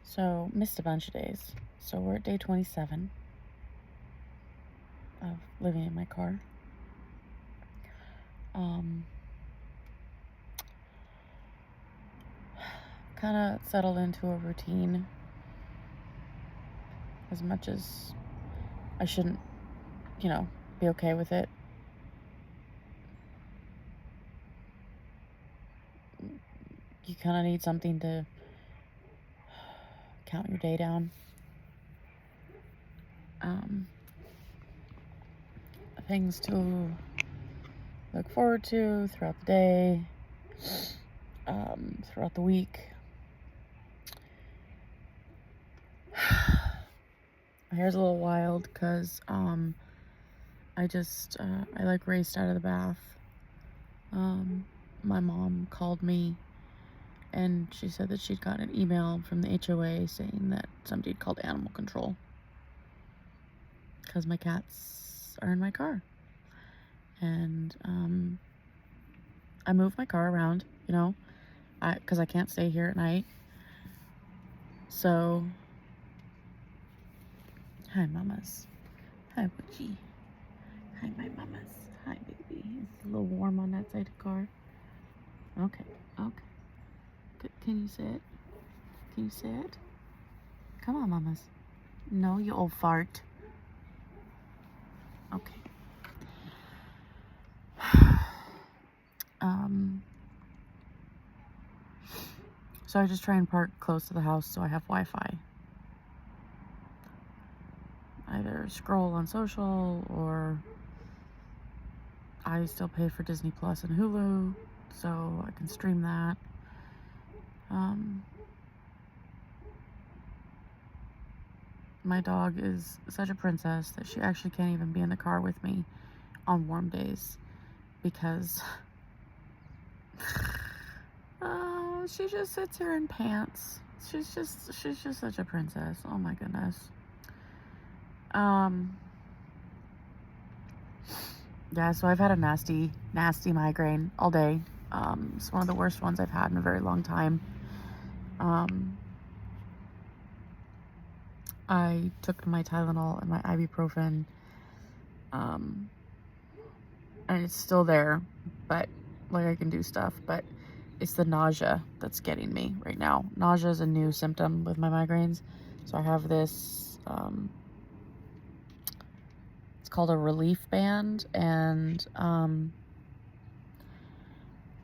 So, missed a bunch of days. So, we're at day 27 of living in my car. Kind of settled into a routine as much as I shouldn't, be okay with it. You kind of need something to count your day down. Things to look forward to throughout the day, throughout the week. My hair's a little wild because I raced out of the bath. My mom called me and she said that she'd gotten an email from the HOA saying that somebody had called animal control because my cats are in my car. And I moved my car around, because I can't stay here at night. So, hi, mamas. Hi, Butchie. Hi, my mamas. Hi, baby. It's a little warm on that side of the car. Okay. Can you sit? Can you sit? Come on, mamas. No, you old fart. Okay. So I just try and park close to the house so I have Wi-Fi. Either scroll on social or I still pay for Disney Plus and Hulu so I can stream that. My dog is such a princess that she actually can't even be in the car with me on warm days because she just sits here in pants. She's just such a princess. Oh my goodness. Yeah, so I've had a nasty migraine all day. It's one of the worst ones I've had in a very long time. I took my Tylenol and my ibuprofen, and it's still there, but I can do stuff, but it's the nausea that's getting me right now. Nausea is a new symptom with my migraines. So I have this, it's called a relief band, and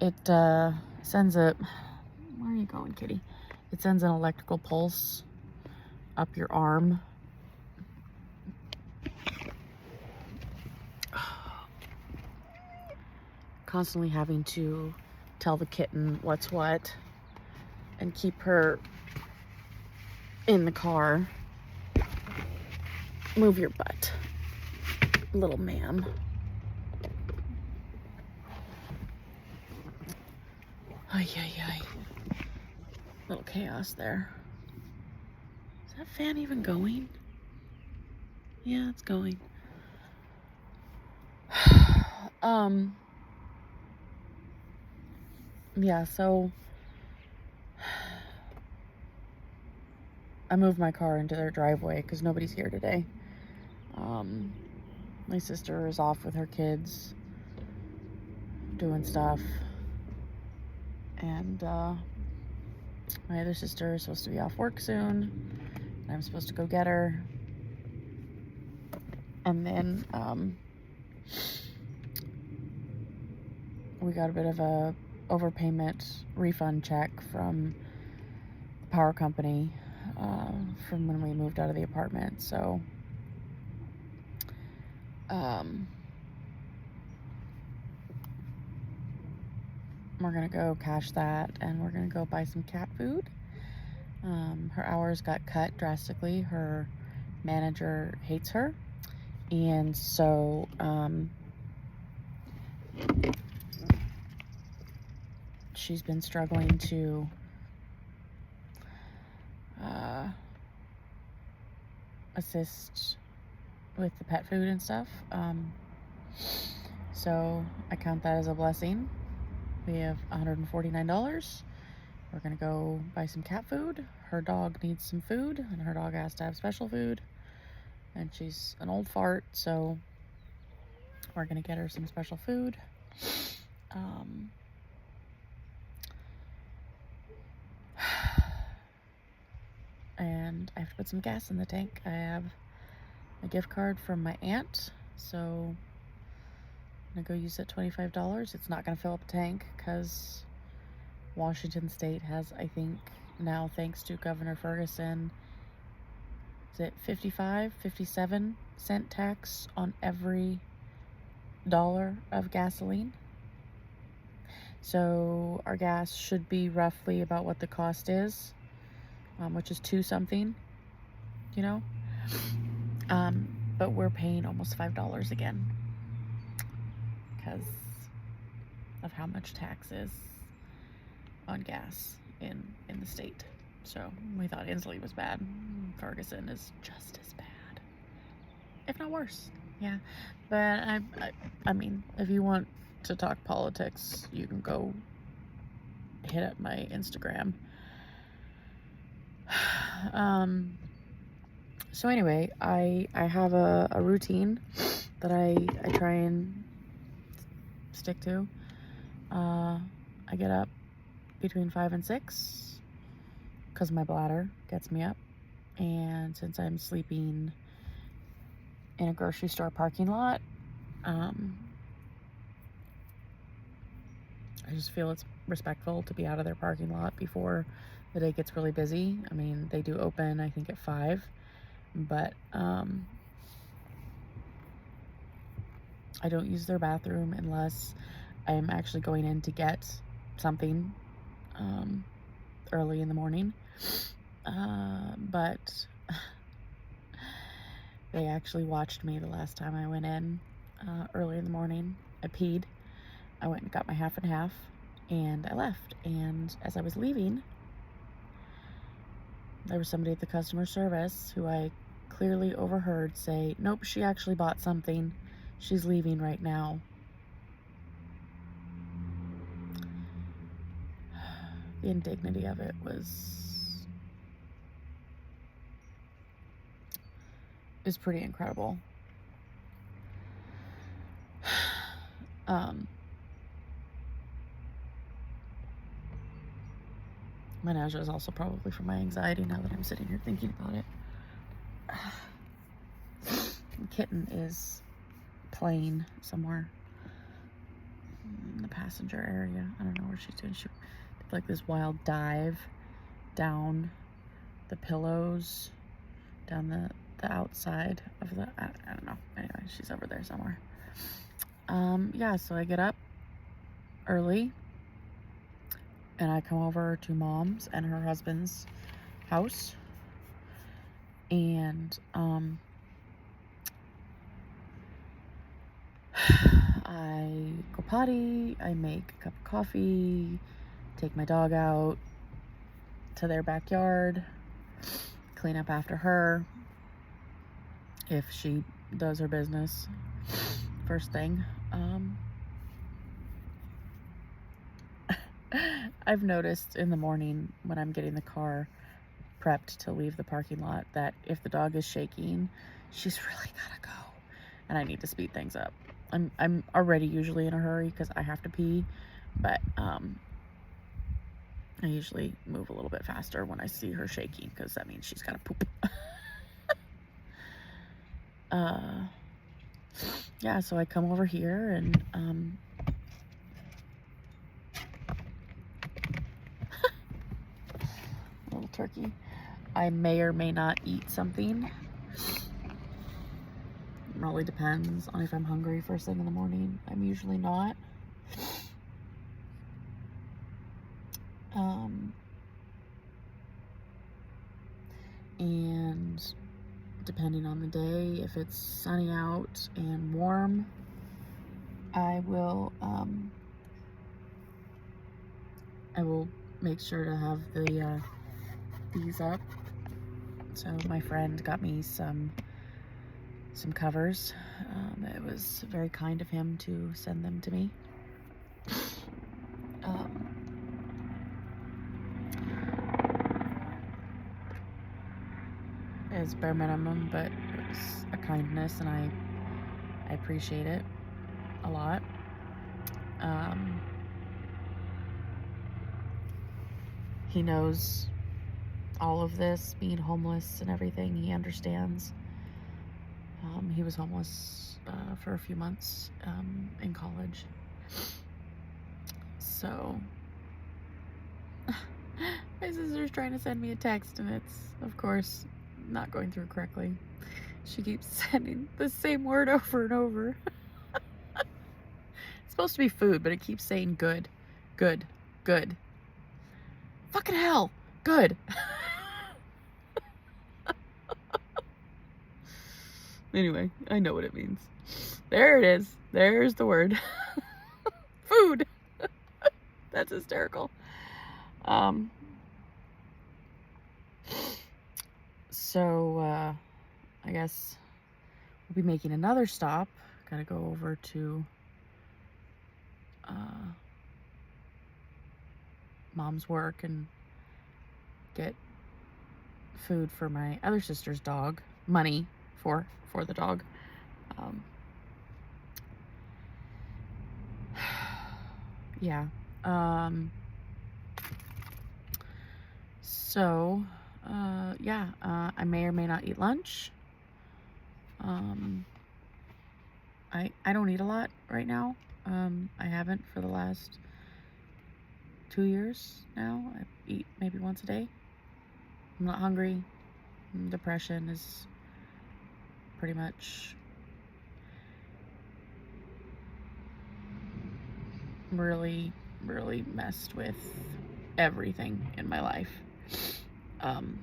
it sends where are you going, kitty? It sends an electrical pulse up your arm. Constantly having to tell the kitten what's what and keep her in the car. Move your butt, little ma'am. Ay. Little chaos there. Is that fan even going? Yeah, it's going. Yeah, so I moved my car into their driveway because nobody's here today. My sister is off with her kids doing stuff, and my other sister is supposed to be off work soon. I'm supposed to go get her, and then we got a bit of a overpayment refund check from the power company from when we moved out of the apartment. So we're gonna go cash that, and we're gonna go buy some cat food. Her hours got cut drastically. Her manager hates her, and so she's been struggling to assist with the pet food and stuff. So I count that as a blessing. We have $149 we're gonna go buy some cat food. Her dog needs some food, and her dog has to have special food. And she's an old fart, so we're gonna get her some special food. And I have to put some gas in the tank. I have a gift card from my aunt, so I'm gonna go use it, $25. It's not gonna fill up a tank because Washington State has, I think now, thanks to Governor Ferguson, is it 57 cent tax on every dollar of gasoline. So our gas should be roughly about what the cost is, which is $2 something, you know. But we're paying almost $5 again because of how much tax is on gas in the state. So we thought Inslee was bad. Ferguson is just as bad, if not worse. Yeah, but I mean, if you want to talk politics, you can go hit up my Instagram. So anyway, I have a routine that I try and stick to. I get up between 5 and 6 because my bladder gets me up, and since I'm sleeping in a grocery store parking lot, I just feel it's respectful to be out of their parking lot before the day gets really busy. I mean, they do open, I think, at 5, but I don't use their bathroom unless I'm actually going in to get something early in the morning. But they actually watched me the last time I went in early in the morning. I peed. I went and got my half and half, and I left. And as I was leaving, there was somebody at the customer service who I clearly overheard say, "Nope, she actually bought something. She's leaving right now." The indignity of it is pretty incredible. My nausea is also probably from my anxiety now that I'm sitting here thinking about it. The kitten is playing somewhere in the passenger area. I don't know where she's doing. She did like this wild dive down the pillows, down the outside of the, I don't know. Anyway, she's over there somewhere. Yeah, so I get up early and I come over to Mom's and her husband's house, and I go potty, I make a cup of coffee, take my dog out to their backyard, clean up after her if she does her business first thing. I've noticed in the morning when I'm getting the car prepped to leave the parking lot that if the dog is shaking, she's really gotta go, and I need to speed things up. I'm already usually in a hurry because I have to pee, but I usually move a little bit faster when I see her shaking because that means she's gotta poop. Yeah, so I come over here and little turkey. I may or may not eat something. It really depends on if I'm hungry first thing in the morning. I'm usually not. And depending on the day, if it's sunny out and warm, I will make sure to have the these up. So my friend got me some covers. It was very kind of him to send them to me. as bare minimum, but it was a kindness, and I appreciate it a lot. He knows all of this, being homeless and everything. He understands. He was homeless for a few months in college. So my sister's trying to send me a text, and it's, of course, not going through correctly. She keeps sending the same word over and over. It's supposed to be food, but it keeps saying good, good, good. Fucking hell, good. Anyway, I know what it means. There it is. There's the word. Food. That's hysterical. So, I guess we'll be making another stop. Gotta go over to Mom's work and get food for my other sister's dog. Money for the dog. Yeah. So, yeah, I may or may not eat lunch. I don't eat a lot right now. I haven't for the last 2 years now. I eat maybe once a day. I'm not hungry. Depression is pretty much really, really messed with everything in my life. I'm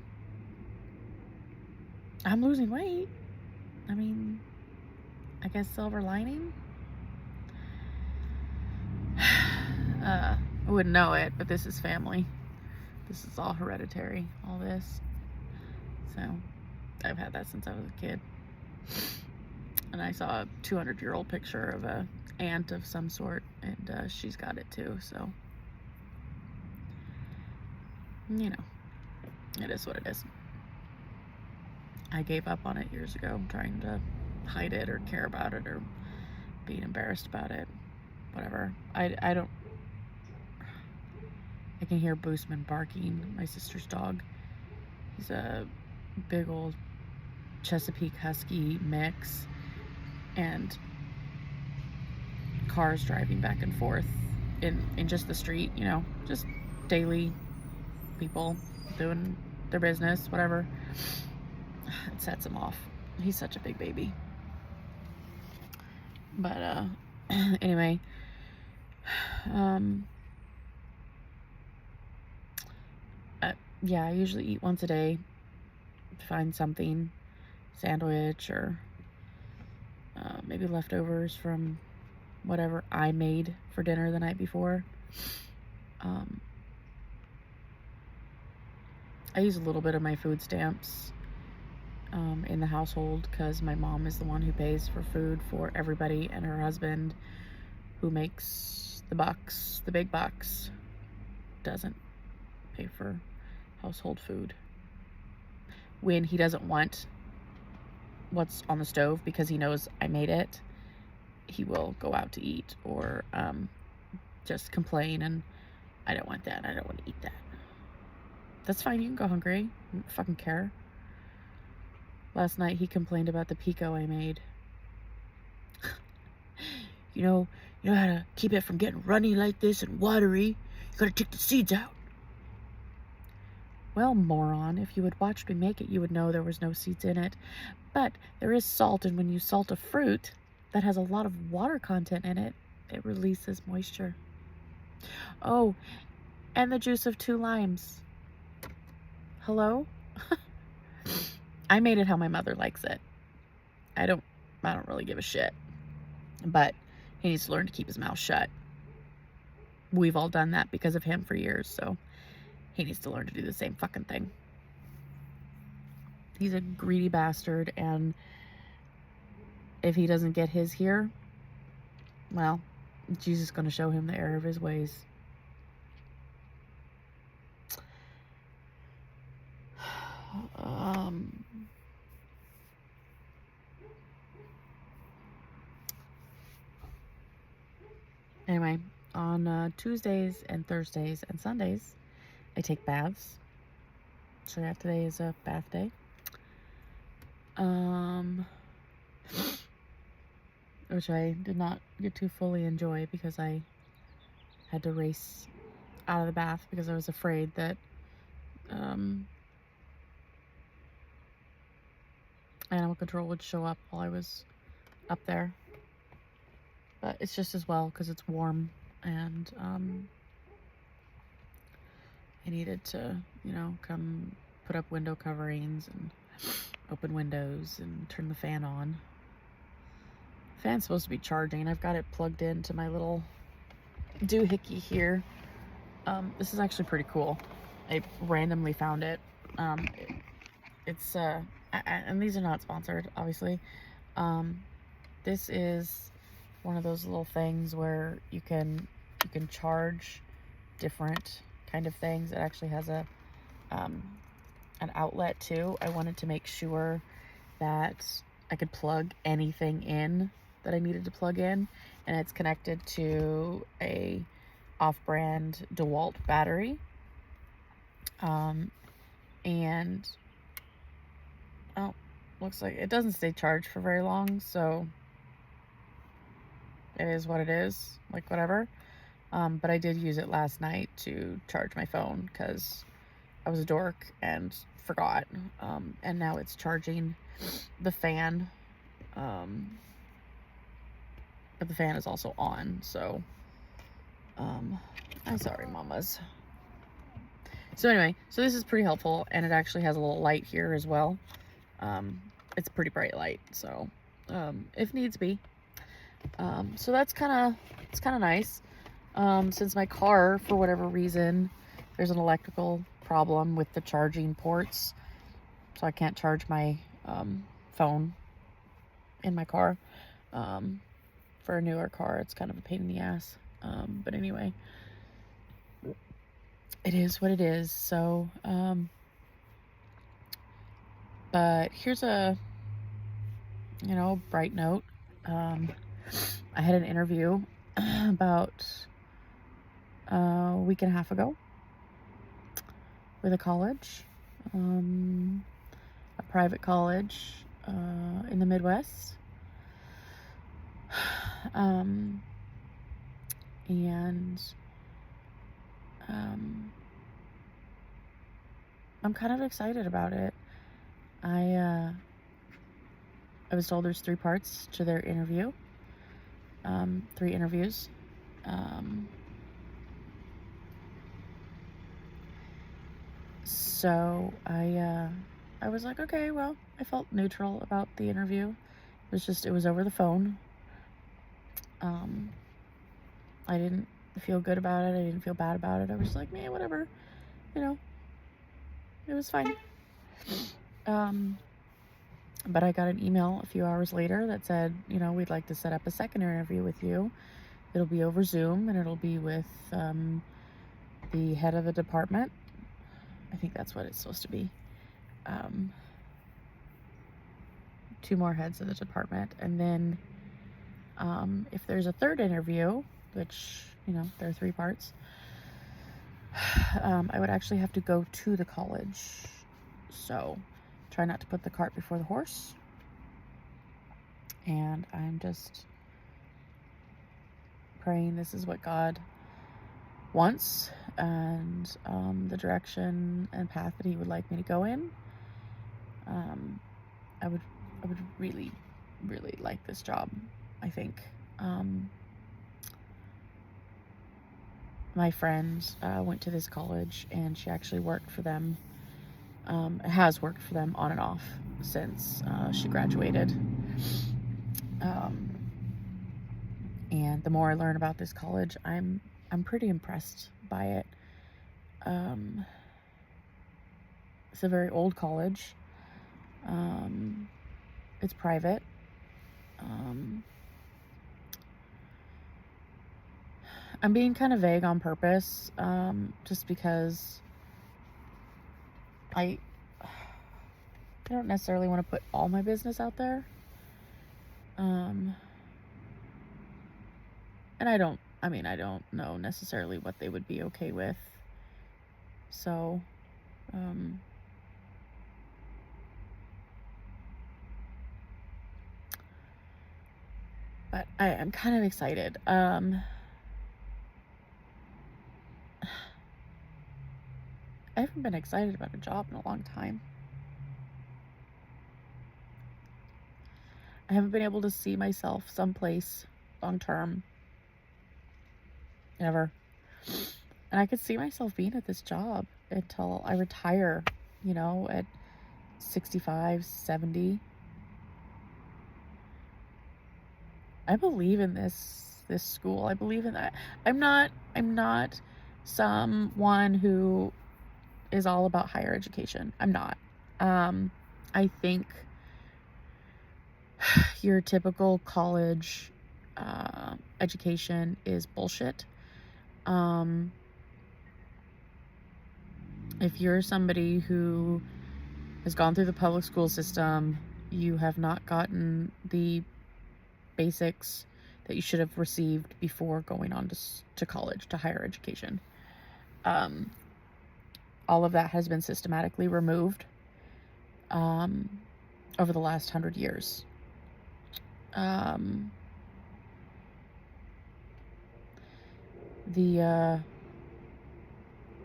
losing weight. I mean, I guess silver lining. I wouldn't know it, but this is family. This is all hereditary, all this. So I've had that since I was a kid. And I saw a 200-year-old picture of a aunt of some sort, and she's got it too, so, you know, it is what it is. I gave up on it years ago, trying to hide it or care about it or being embarrassed about it, whatever. I don't, I can hear Boostman barking, my sister's dog. He's a big old Chesapeake Husky mix, and cars driving back and forth in just the street, you know, just daily people doing their business, whatever. It sets him off. He's such a big baby. But anyway, yeah, I usually eat once a day. Find something, sandwich or maybe leftovers from whatever I made for dinner the night before. I use a little bit of my food stamps in the household because my mom is the one who pays for food for everybody, and her husband, who makes the bucks, the big bucks, doesn't pay for household food. When he doesn't want what's on the stove because he knows I made it, he will go out to eat or just complain, and I don't want that. I don't want to eat that. That's fine. You can go hungry. I don't fucking care. Last night he complained about the pico I made. You know how to keep it from getting runny like this and watery? You gotta take the seeds out. Well, moron, if you had watched me make it, you would know there was no seeds in it. But there is salt, and when you salt a fruit that has a lot of water content in it, it releases moisture. Oh, and the juice of 2 limes. Hello? I made it how my mother likes it. I don't really give a shit. But he needs to learn to keep his mouth shut. We've all done that because of him for years, so he needs to learn to do the same fucking thing. He's a greedy bastard, and if he doesn't get his here, well, Jesus is going to show him the error of his ways. Anyway, on Tuesdays and Thursdays and Sundays, I take baths. So yeah, today is a bath day. Which I did not get to fully enjoy because I had to race out of the bath because I was afraid that animal control would show up while I was up there. But it's just as well because it's warm, and I needed to, come put up window coverings and open windows and turn the fan on. The fan's supposed to be charging. I've got it plugged into my little doohickey here. This is actually pretty cool. I randomly found it. It's and these are not sponsored, obviously. This is one of those little things where you can charge different kind of things. It actually has a an outlet too. I wanted to make sure that I could plug anything in that I needed to plug in, and it's connected to a off-brand DeWalt battery. And oh, looks like it doesn't stay charged for very long, so it is what it is, like whatever. But I did use it last night to charge my phone because I was a dork and forgot. And now it's charging the fan. But the fan is also on, so I'm sorry, mamas. So anyway, so this is pretty helpful, and it actually has a little light here as well. It's a pretty bright light, so if needs be. So that's kind of nice. Since my car, for whatever reason, there's an electrical problem with the charging ports, so I can't charge my phone in my car. For a newer car, it's kind of a pain in the ass. But anyway, it is what it is. So, but here's a, bright note. I had an interview about a week and a half ago with a college, a private college in the Midwest. And I'm kind of excited about it. I was told there's 3 parts to their interview. 3 interviews. So I was like, okay, well, I felt neutral about the interview. It was over the phone. I didn't feel good about it. I didn't feel bad about it. I was like, man, whatever, it was fine. But I got an email a few hours later that said, we'd like to set up a second interview with you. It'll be over Zoom, and it'll be with the head of the department. I think that's what it's supposed to be. 2 more heads of the department. And then if there's a third interview, which, there are 3 parts, I would actually have to go to the college. So try not to put the cart before the horse. And I'm just praying this is what God wants, and the direction and path that he would like me to go in. I would really, really like this job, I think. My friend went to this college, and she actually worked for them, has worked for them on and off since she graduated. And the more I learn about this college, I'm pretty impressed by it. It's a very old college. It's private. I'm being kind of vague on purpose, just because I don't necessarily want to put all my business out there. And I don't I mean, I don't know necessarily what they would be okay with. So, but I'm kind of excited. I haven't been excited about a job in a long time. I haven't been able to see myself someplace long term. Ever. And I could see myself being at this job until I retire, at 65, 70. I believe in this school. I believe in that. I'm not someone who is all about higher education. I'm not. I think your typical college education is bullshit. If you're somebody who has gone through the public school system, you have not gotten the basics that you should have received before going on to college, to higher education. All of that has been systematically removed over the last 100 years.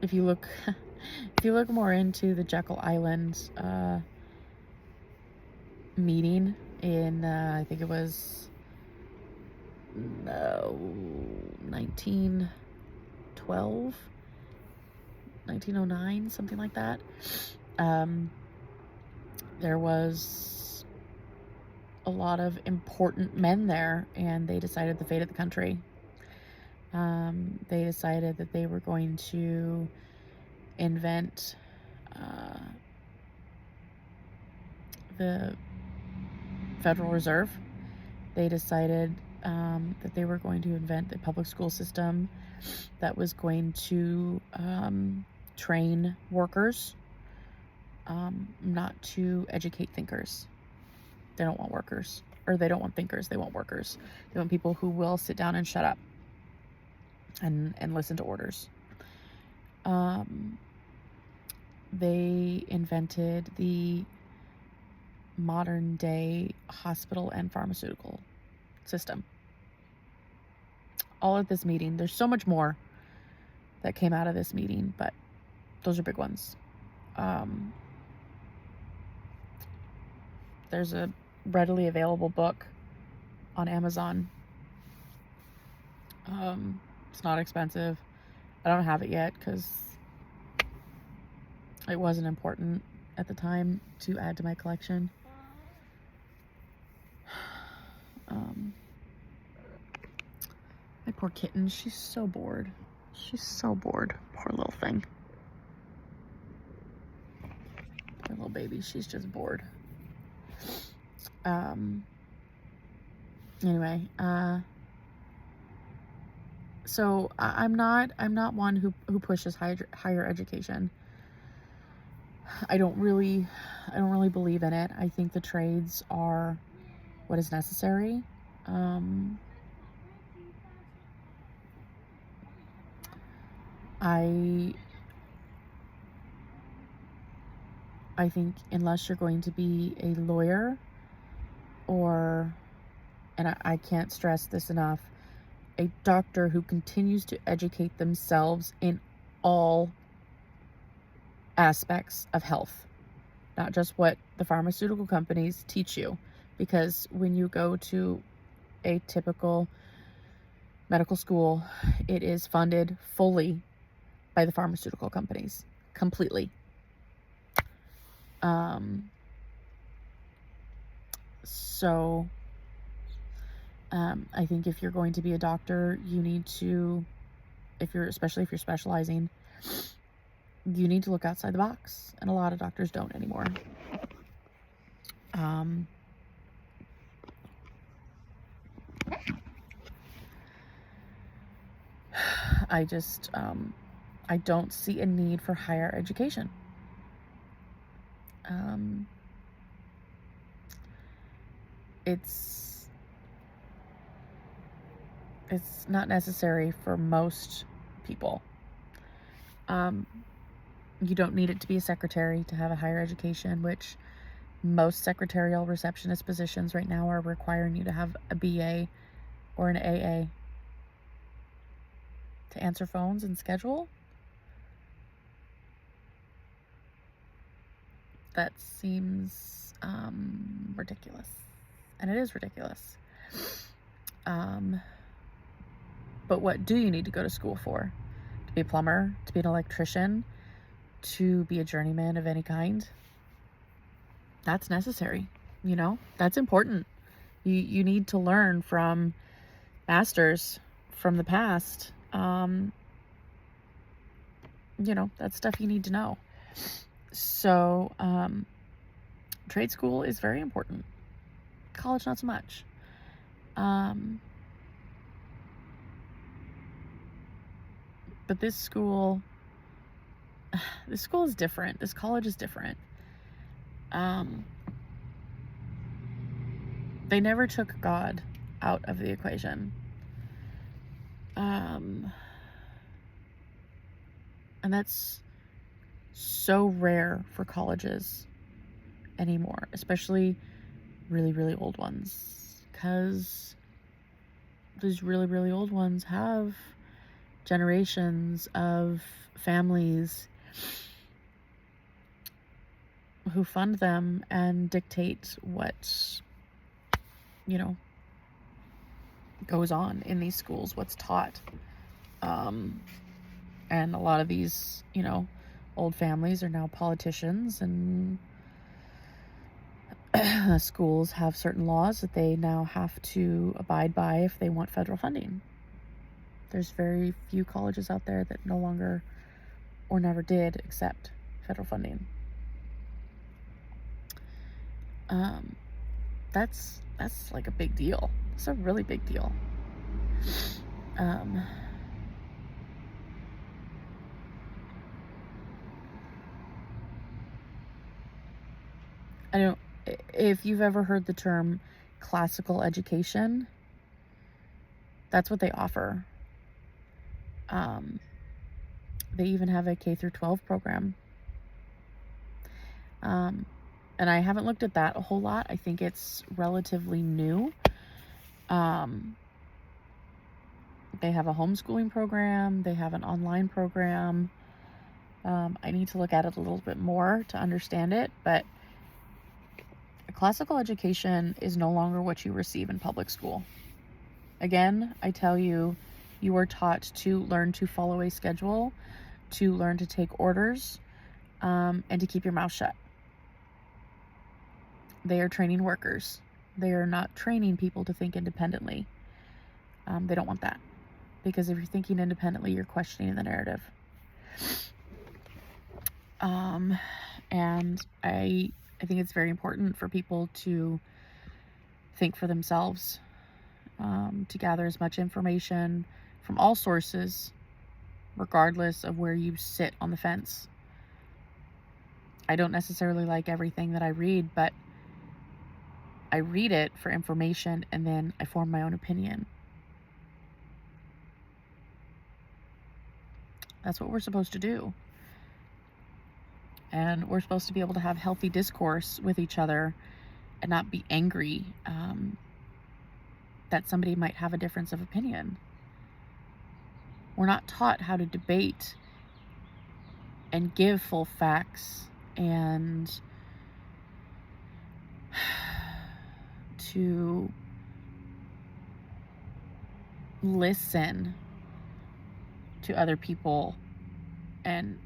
If you look more into the Jekyll Island meeting in I think it was 1912, 1909, something like that. There was a lot of important men there, and they decided the fate of the country. They decided that they were going to invent the Federal Reserve. They decided that they were going to invent a public school system that was going to train workers, not to educate thinkers. They don't want workers, or they don't want thinkers. They want workers. They want people who will sit down and shut up and listen to orders. They invented the modern day hospital and pharmaceutical system. All at this meeting. There's so much more that came out of this meeting, but those are big ones. There's a readily available book on Amazon. It's not expensive. I don't have it yet because it wasn't important at the time to add to my collection. My poor kitten, she's so bored. She's so bored. Poor little thing. Poor little baby, she's just bored. Anyway, so I'm not one who pushes higher education. I don't really believe in it. I think the trades are what is necessary. I think unless you're going to be a lawyer, or, and I can't stress this enough, a doctor who continues to educate themselves in all aspects of health, not just what the pharmaceutical companies teach you. Because when you go to a typical medical school, it is funded fully by the pharmaceutical companies, completely. So I think if you're going to be a doctor, you need to, especially if you're specializing, you need to look outside the box, and a lot of doctors don't anymore. I just I don't see a need for higher education. It's not necessary for most people. You don't need it to be a secretary to have a higher education, which most secretarial receptionist positions right now are requiring you to have a BA or an AA to answer phones and schedule. That seems ridiculous. And it is ridiculous. But what do you need to go to school for? To be a plumber? To be an electrician? To be a journeyman of any kind? That's necessary. That's important. You need to learn from masters from the past. That's stuff you need to know. So, trade school is very important. College, not so much. But this school is different. This college is different. They never took God out of the equation. And that's so rare for colleges anymore, especially really, really old ones, because those really, really old ones have generations of families who fund them and dictate what goes on in these schools, what's taught. And a lot of these old families are now politicians, and schools have certain laws that they now have to abide by if they want federal funding. There's very few colleges out there that no longer or never did accept federal funding. That's like a big deal. It's a really big deal. I don't, if you've ever heard the term classical education, that's what they offer. They even have a K through 12 program. And I haven't looked at that a whole lot. I think it's relatively new. They have a homeschooling program. They have an online program. I need to look at it a little bit more to understand it, but classical education is no longer what you receive in public school. Again, I tell you, you are taught to learn to follow a schedule, to learn to take orders, and to keep your mouth shut. They are training workers. They are not training people to think independently. They don't want that, because if you're thinking independently, you're questioning the narrative. And I think it's very important for people to think for themselves, to gather as much information from all sources, regardless of where you sit on the fence. I don't necessarily like everything that I read, but I read it for information, and then I form my own opinion. That's what we're supposed to do. And we're supposed to be able to have healthy discourse with each other and not be angry that somebody might have a difference of opinion. We're not taught how to debate and give full facts and to listen to other people, and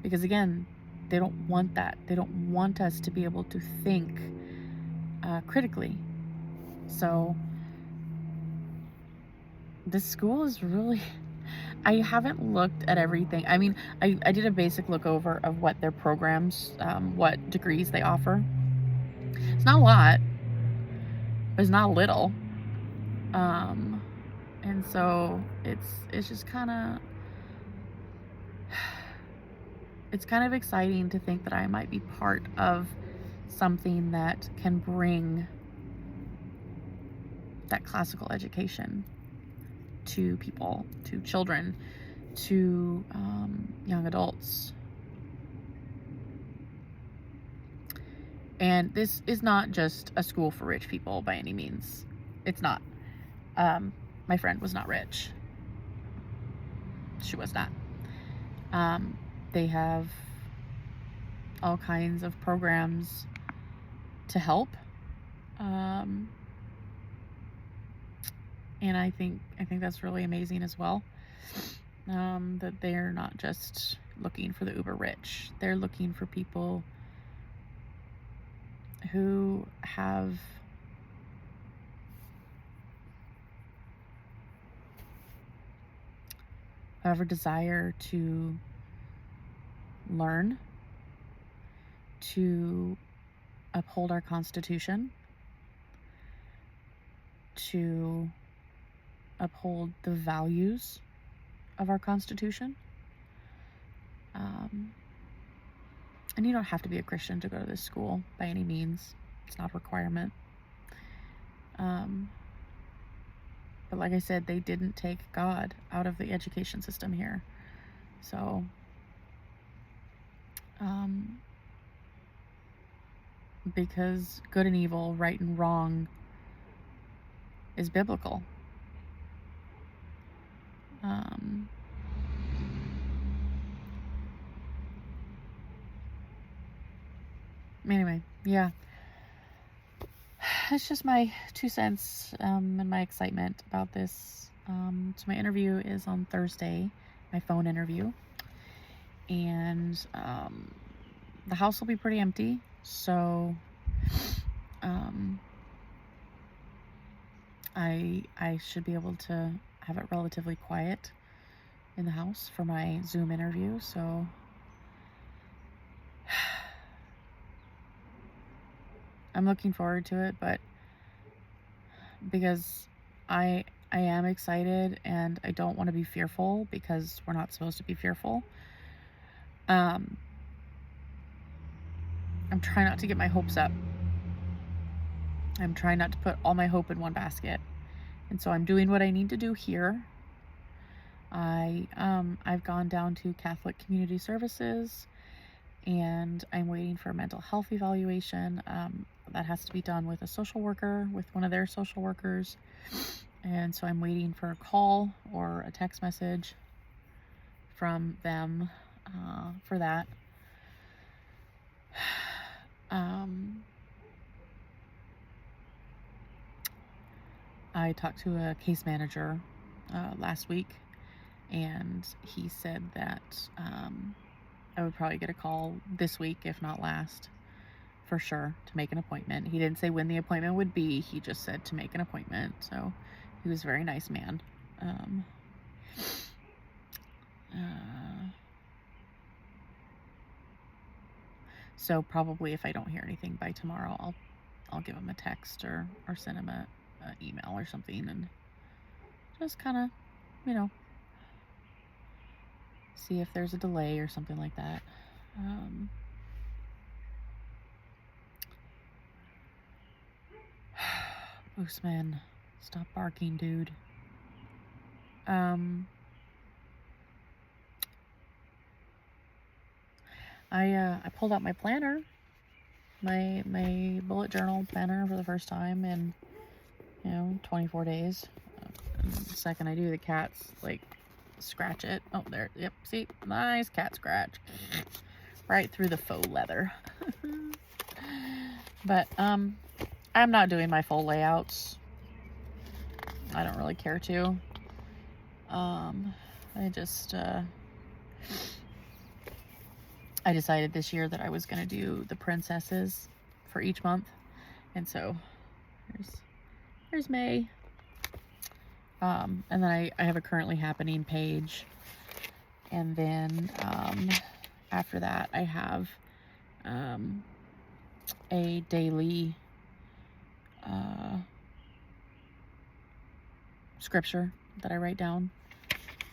because again, they don't want that. They don't want us to be able to think critically. So this school is really, I haven't looked at everything. I mean, I did a basic look over of what their programs, what degrees they offer. It's not a lot, but it's not a little. And so it's just kind of exciting to think that I might be part of something that can bring that classical education to people, to children, to young adults. And this is not just a school for rich people by any means. It's not. My friend was not rich. She was not. They have all kinds of programs to help. And I think that's really amazing as well. That they're not just looking for the uber rich. They're looking for people who have a desire to learn, to uphold our Constitution, to uphold the values of our Constitution. And you don't have to be a Christian to go to this school by any means. It's not a requirement. But like I said, they didn't take God out of the education system here. So, because good and evil, right and wrong is biblical. Anyway, yeah. It's just my 2 cents and my excitement about this. So my interview is on Thursday, my phone interview. And the house will be pretty empty. So I should be able to have it relatively quiet in the house for my Zoom interview. So I'm looking forward to it, but because I am excited and I don't want to be fearful, because we're not supposed to be fearful. I'm trying not to get my hopes up. I'm trying not to put all my hope in one basket. And so I'm doing what I need to do here. I've gone down to Catholic Community Services, and I'm waiting for a mental health evaluation. That has to be done with a social worker, with one of their social workers. And so I'm waiting for a call or a text message from them for that. I talked to a case manager last week, and he said that I would probably get a call this week, if not last, for sure, to make an appointment. He didn't say when the appointment would be. He just said to make an appointment. So he was a very nice man. So probably if I don't hear anything by tomorrow, I'll give him a text or send him an email or something, and just kind of, see if there's a delay or something like that. Mooseman, stop barking, dude. I pulled out my planner, my bullet journal planner for the first time in 24 days. The second I do, the cats scratch it. Oh, there. Yep. See, nice cat scratch right through the faux leather. But I'm not doing my full layouts. I don't really care to. I decided this year that I was going to do the princesses for each month. And so there's May. And then I have a currently happening page. And then after that, I have a daily scripture that I write down.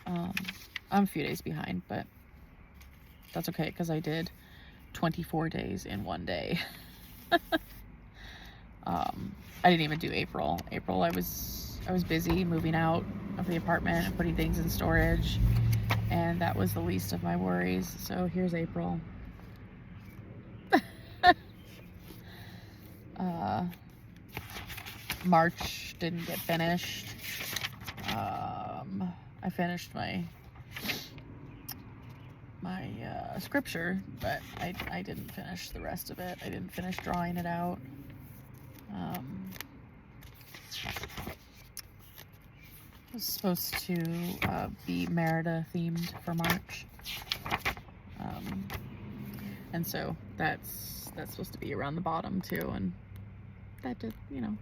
I'm a few days behind, but that's okay, because I did 24 days in one day. I didn't even do April. April, I was busy moving out of the apartment and putting things in storage, and that was the least of my worries. So here's April. March didn't get finished. I finished my scripture, but I didn't finish the rest of it. I didn't finish drawing it out. It was supposed to be Merida themed for March, and so that's supposed to be around the bottom too, and that did, you know.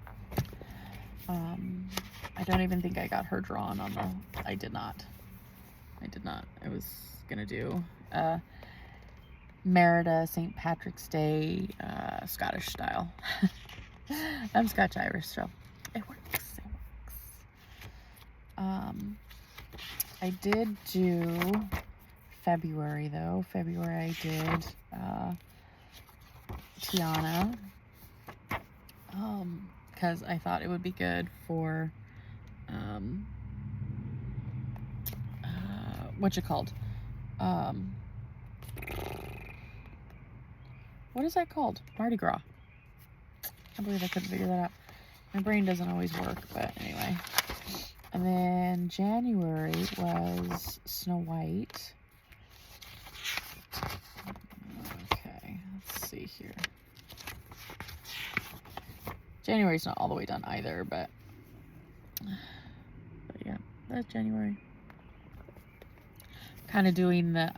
I don't even think I got her drawn on the. I did not. I was gonna do Merida St. Patrick's Day Scottish style. I'm Scotch Irish, so it works. I did do February though. February I did Tiana, because I thought it would be good for what's it called? What is that called? Mardi Gras. I believe I couldn't figure that out. My brain doesn't always work, but anyway. And then January was Snow White. Okay, let's see here. January's not all the way done either, but yeah, that's January. Kind of doing the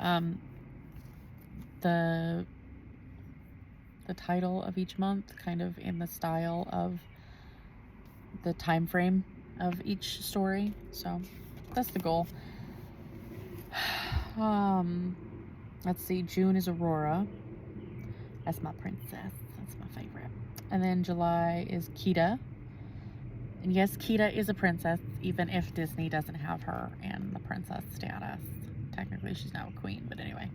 title of each month kind of in the style of the time frame of each story, so that's the goal. Let's see, June is Aurora. That's my princess. That's my favorite. And then July is Kida. And yes, Kida is a princess, even if Disney doesn't have her in the princess status. Technically, she's now a queen, but anyway.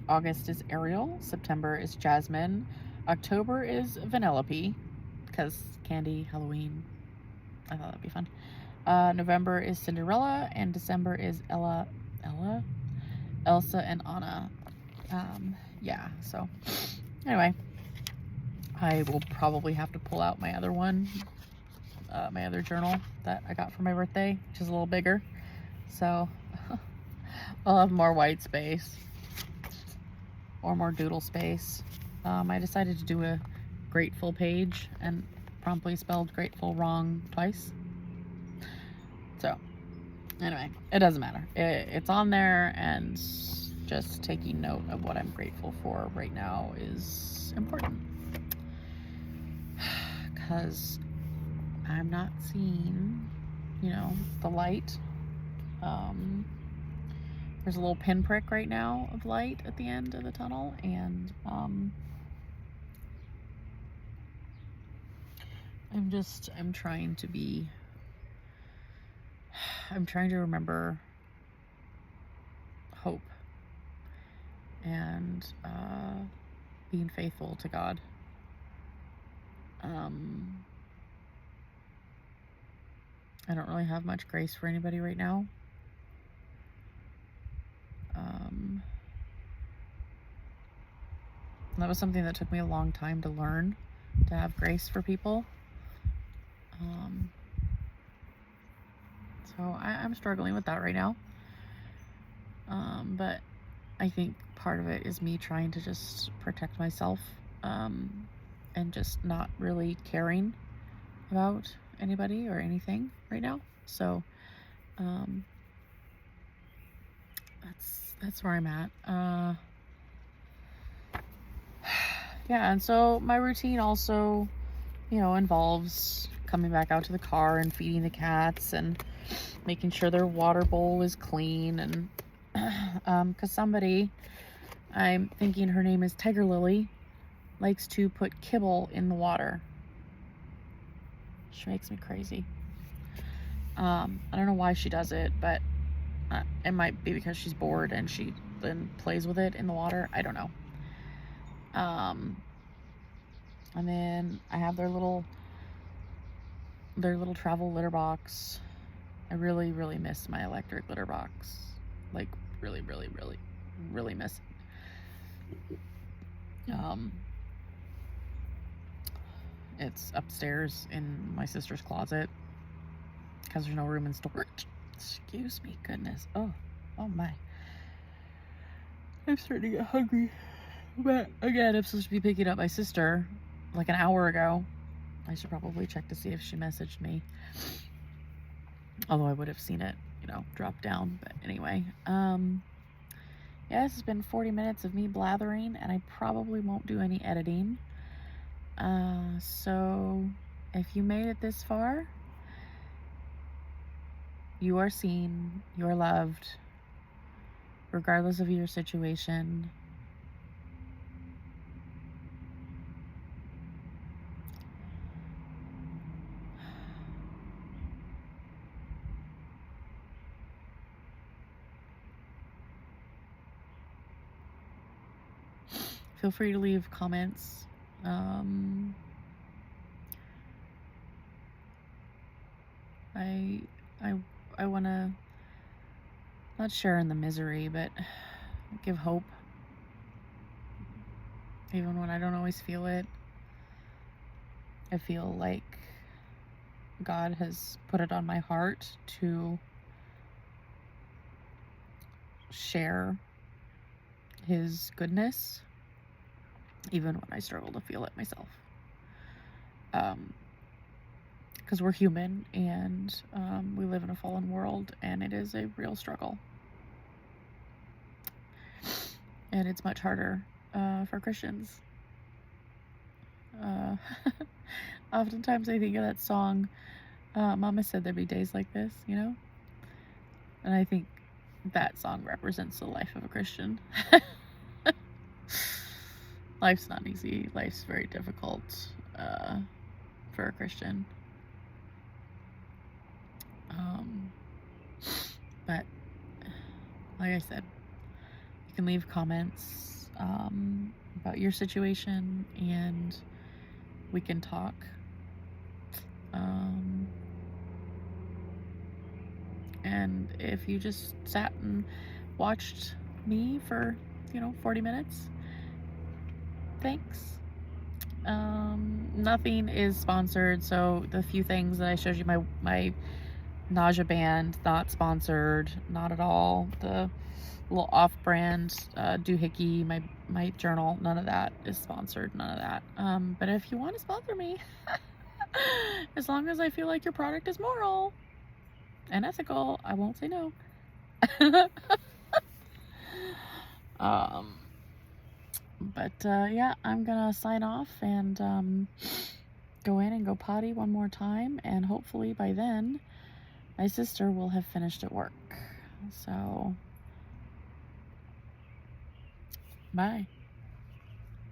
August is Ariel. September is Jasmine. October is Vanellope, because candy, Halloween. I thought that'd be fun. November is Cinderella, and December is Elsa and Anna. Yeah, so anyway, I will probably have to pull out my other one, my other journal that I got for my birthday, which is a little bigger. So I'll have more white space or more doodle space. I decided to do a grateful page and promptly spelled grateful wrong twice. So anyway, it doesn't matter. It's on there, and just taking note of what I'm grateful for right now is important, because I'm not seeing, you know, the light. There's a little pinprick right now of light at the end of the tunnel, and I'm trying to remember hope and being faithful to God. I don't really have much grace for anybody right now. That was something that took me a long time to learn, to have grace for people. So I'm struggling with that right now. But I think part of it is me trying to just protect myself, and just not really caring about anybody or anything right now. So that's where I'm at. Yeah, and so my routine also, you know, involves coming back out to the car and feeding the cats and making sure their water bowl is clean, and because somebody, I'm thinking her name is Tiger Lily, likes to put kibble in the water. She makes me crazy. I don't know why she does it, but it might be because she's bored and she then plays with it in the water. I don't know. And then I have their little travel litter box. I really, really miss my electric litter box. Like, really, really, really, really miss it. It's upstairs in my sister's closet because there's no room in storage. Excuse me, goodness. Oh my. I'm starting to get hungry. But again, I'm supposed to be picking up my sister like an hour ago. I should probably check to see if she messaged me. Although I would have seen it, drop down. But anyway, yeah, this has been 40 minutes of me blathering, and I probably won't do any editing. So if you made it this far, you are seen, you are loved, regardless of your situation. Feel free to leave comments. I want to not share in the misery, but give hope. Even when I don't always feel it, I feel like God has put it on my heart to share His goodness, even when I struggle to feel it myself. Because we're human, and we live in a fallen world, and it is a real struggle. And it's much harder for Christians. Oftentimes I think of that song, Mama Said There'd Be Days Like This, And I think that song represents the life of a Christian. Life's not easy. Life's very difficult for a Christian. But like I said, you can leave comments about your situation, and we can talk. And if you just sat and watched me for 40 minutes, thanks. Nothing is sponsored, so the few things that I showed you, my nausea band, not sponsored, not at all. The little off-brand doohickey, my journal, none of that is sponsored, none of that. But if you want to sponsor me, as long as I feel like your product is moral and ethical, I won't say no. But yeah, I'm gonna sign off and go in and go potty one more time, and hopefully by then my sister will have finished at work. So bye.